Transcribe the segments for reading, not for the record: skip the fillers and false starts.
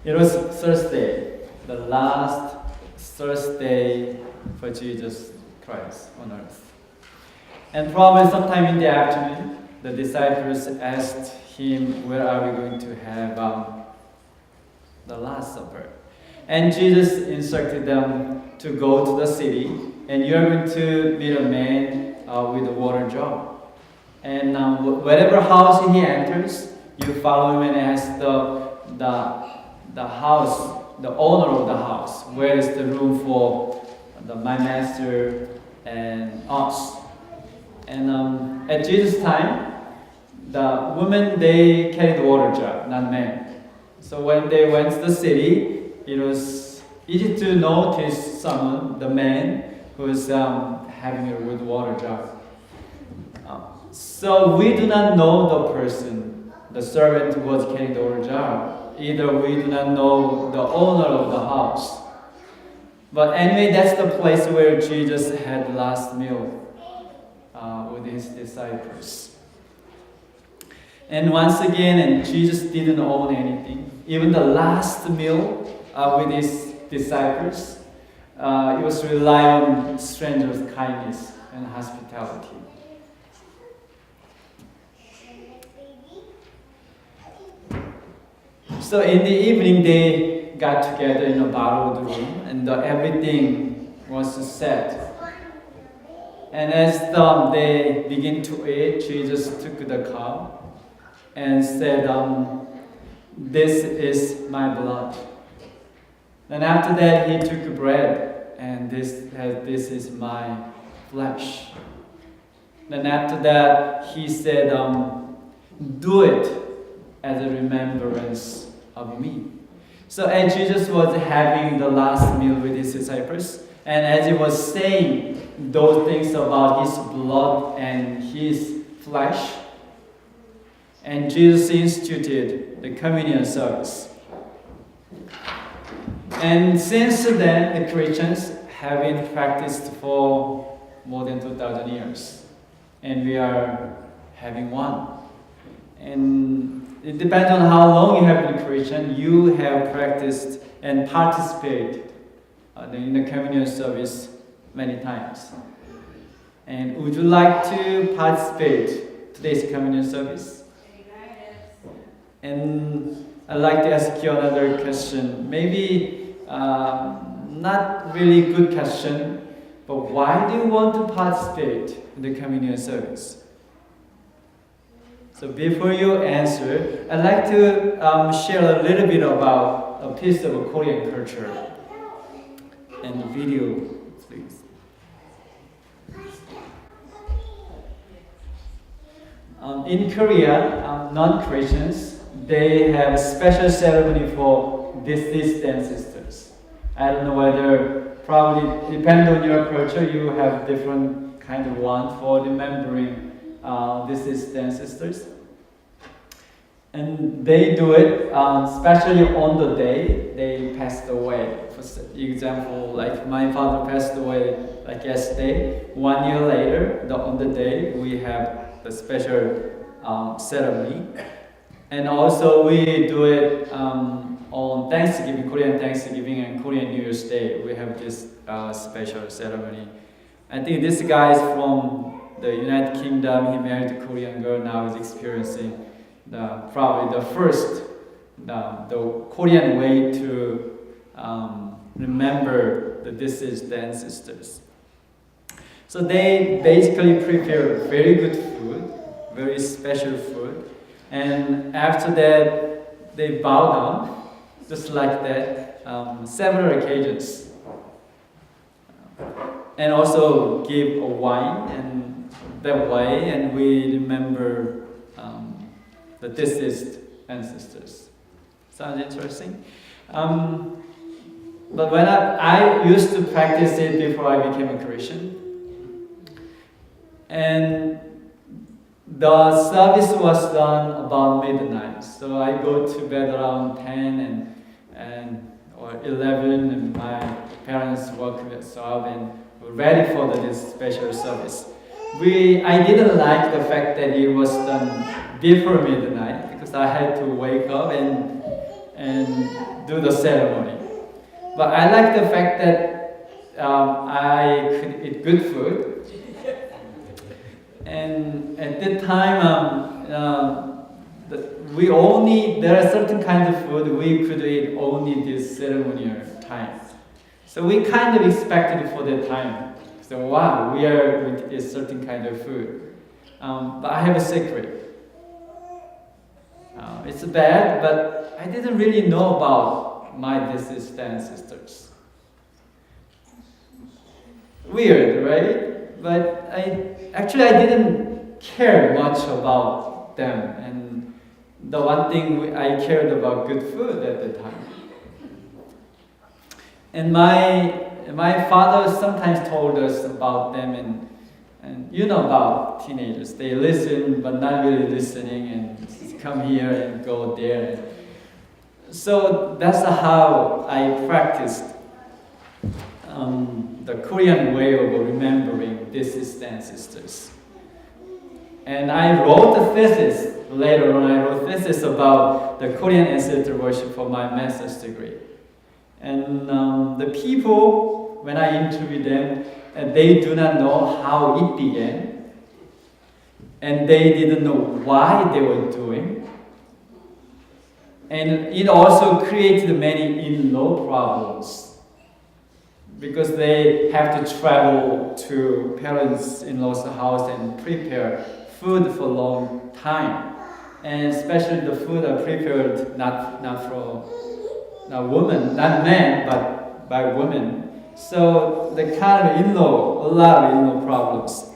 It was Thursday, the last Thursday for Jesus Christ on earth. And probably sometime in the afternoon, the disciples asked him, where are we going to have the Last Supper? And Jesus instructed them to go to the city, and you're going to meet a man with a water jar. And whatever house he enters, you follow him and ask the house, the owner of the house, where is the room for my master and us? And at Jesus' time, the women, they carried the water jar, not men. So when they went to the city, it was easy to notice someone, the man, who was having a wood water jar. So we do not know the person, the servant who was carrying the water jar. Either we do not know the owner of the house. But anyway, that's the place where Jesus had the last meal with his disciples. And once again, and Jesus didn't own anything. Even the last meal with his disciples, it was rely on strangers' kindness and hospitality. So in the evening, they got together in a borrowed room, and everything was set. And as they begin to eat, Jesus took the cup and said, "This is my blood." Then after that, he took bread, and this is my flesh. Then after that, he said, "Do it as a remembrance of me." So as Jesus was having the last meal with his disciples, and as he was saying those things about his blood and his flesh, and Jesus instituted the communion service. And since then, the Christians have been practiced for more than 2,000 years. And we are having one. And it depends on how long you have been Christian, you have practiced and participated in the communion service many times. And would you like to participate today's communion service? And I'd like to ask you another question. Maybe not really good question, but why do you want to participate in the communion service? So before you answer, I'd like to share a little bit about a piece of Korean culture and video, please. In Korea, non-Christians, they have a special ceremony for deceased ancestors. I don't know whether, probably depend on your culture, you have different kind of one for remembering deceased ancestors. And they do it especially on the day they passed away. For example, like my father passed away like yesterday. 1 year later, on the day, we have the special ceremony. And also we do it on Thanksgiving, Korean Thanksgiving and Korean New Year's Day. We have this special ceremony. I think this guy is from the United Kingdom. He married a Korean girl. Now he's experiencing probably the first, the Korean way to remember the deceased ancestors. So they basically prepare very good food, very special food, and after that they bow down, just like that, several occasions, and also give a wine, and that way, and we remember the deceased ancestors. Sounds interesting. But when I used to practice it before I became a Christian, and the service was done about midnight. So I go to bed around 10 or 11, and my parents woke us up and were ready for this special service. I didn't like the fact that it was done before midnight because I had to wake up and and do the ceremony. But I like the fact that I could eat good food. And at that time, there are certain kinds of food we could eat only this ceremonial time. So we kind of expected for that time. So wow, we are going to eat certain kind of food. But I have a secret. It's bad, but I didn't really know about my deceased ancestors. Weird, right? But I didn't care much about them. And the one thing I cared about good food at the time. And my father sometimes told us about them, and you know about teenagers. They listen, but not really listening, and come here and go there. So that's how I practiced the Korean way of remembering deceased ancestors. And I wrote a thesis, later on I wrote a thesis about the Korean ancestor worship for my master's degree. And the people, when I interviewed them, they do not know how it began. And they didn't know why they were doing. And it also created many in-law problems, because they have to travel to parents-in-law's house and prepare food for a long time. And especially the food are prepared not for women, not men, but by women. So the kind of a lot of in-law problems.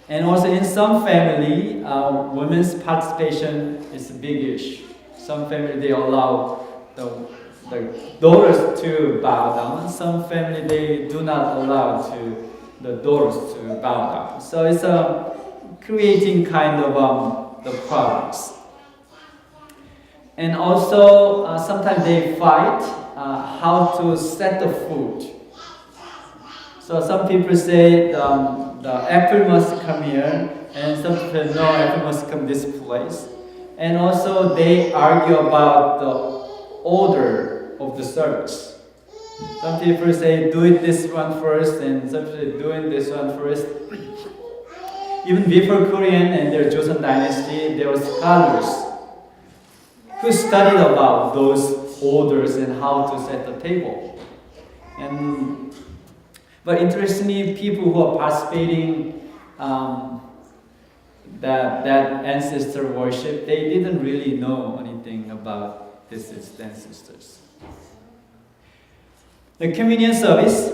And also in some family, women's participation is a big issue. Some family, they allow the daughters to bow down. Some family, they do not allow the daughters to bow down. So it's creating kind of the problems. And also, sometimes they fight how to set the food. So some people say the apple must come here, and some people no, apple must come this place. And also they argue about the order of the service. Some people say do it this one first, and some people doing this one first. Even before Korean and their Joseon dynasty, there were scholars who studied about those orders and how to set the table. But interestingly, people who are participating that ancestor worship, they didn't really know anything about deceased ancestors. The communion service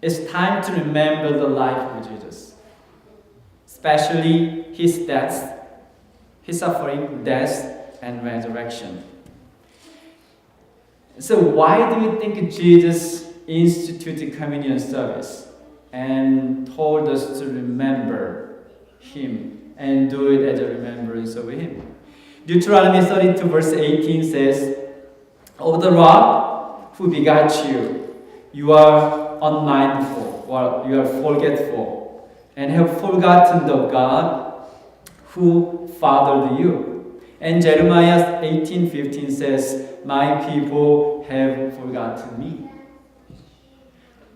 is time to remember the life of Jesus, especially his death, his suffering, death, and resurrection. So why do you think Jesus instituted communion service and told us to remember him and do it as a remembrance of him? Deuteronomy 32 verse 18 says, "Of the rock who begat you, you are unmindful, or you are forgetful, and have forgotten the God who fathered you." And Jeremiah 18:15 says, "My people have forgotten me."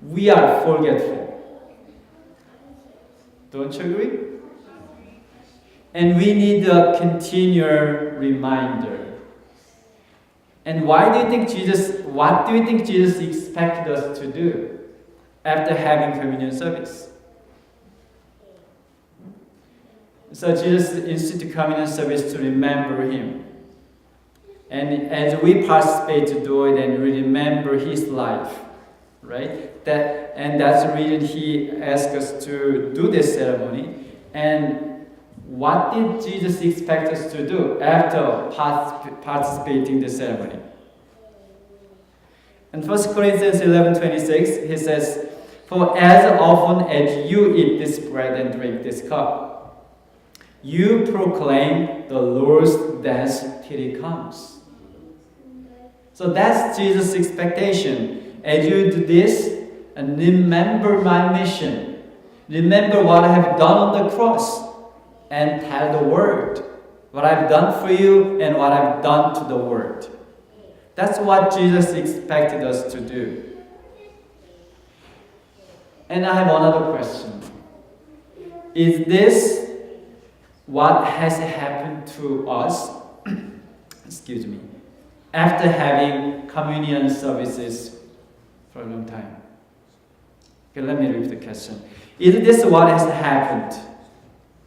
We are forgetful. Don't you agree? And we need a continual reminder. And what do you think Jesus expected us to do after having communion service? So Jesus instituted communion service to remember him. And as we participate to do it and remember his life, right? That's the reason he asked us to do this ceremony. And what did Jesus expect us to do after participating in the ceremony? In 1 Corinthians 11:26, he says, "For as often as you eat this bread and drink this cup, you proclaim the Lord's death till he comes." So that's Jesus' expectation. As you do this, and remember my mission, remember what I have done on the cross, and tell the world What I've done for you and what I've done to the world. That's what Jesus expected us to do. And I have another question. Is this what has happened to us, excuse me, after having communion services for a long time? Okay, let me repeat the question. Is this what has happened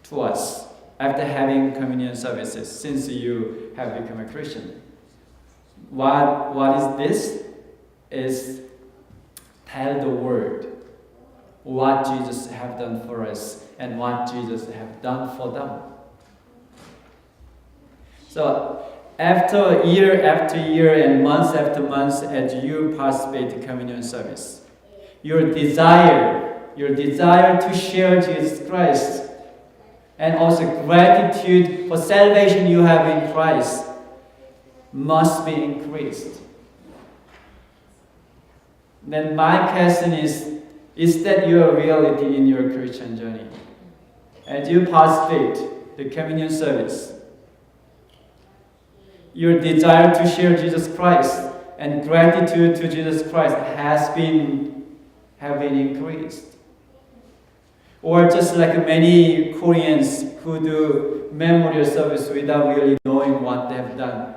to us after having communion services since you have become a Christian? What is this? Is tell the world what Jesus have done for us and what Jesus have done for them. So after year and months after months as you participate in communion service, your desire to share Jesus Christ and also gratitude for salvation you have in Christ must be increased. Then my question is that your reality in your Christian journey? As you participate the communion service, your desire to share Jesus Christ and gratitude to Jesus Christ have been increased? Or just like many Koreans who do memorial service without really knowing what they have done.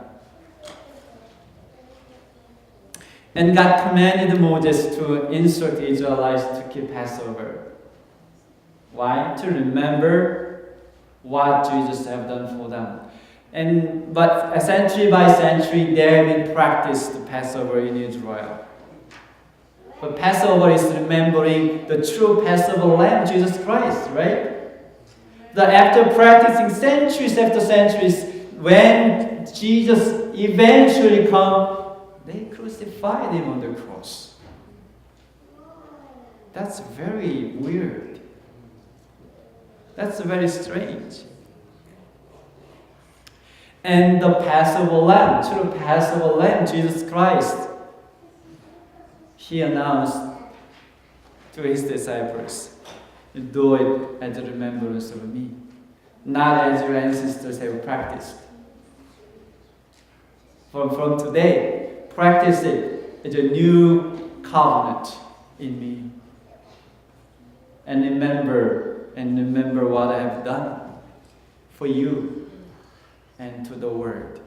And God commanded Moses to instruct the Israelites to keep Passover. Why? To remember what Jesus have done for them. But century by century, they have been practiced Passover in Israel. But Passover is remembering the true Passover Lamb, Jesus Christ, right? That after practicing centuries after centuries, when Jesus eventually come, they crucified him on the cross. That's very weird. That's very strange. And the Passover Lamb, true Passover Lamb, Jesus Christ, he announced to his disciples, do it as a remembrance of me, not as your ancestors have practiced. From today, practice it as a new covenant in me. And remember what I have done for you and to the world.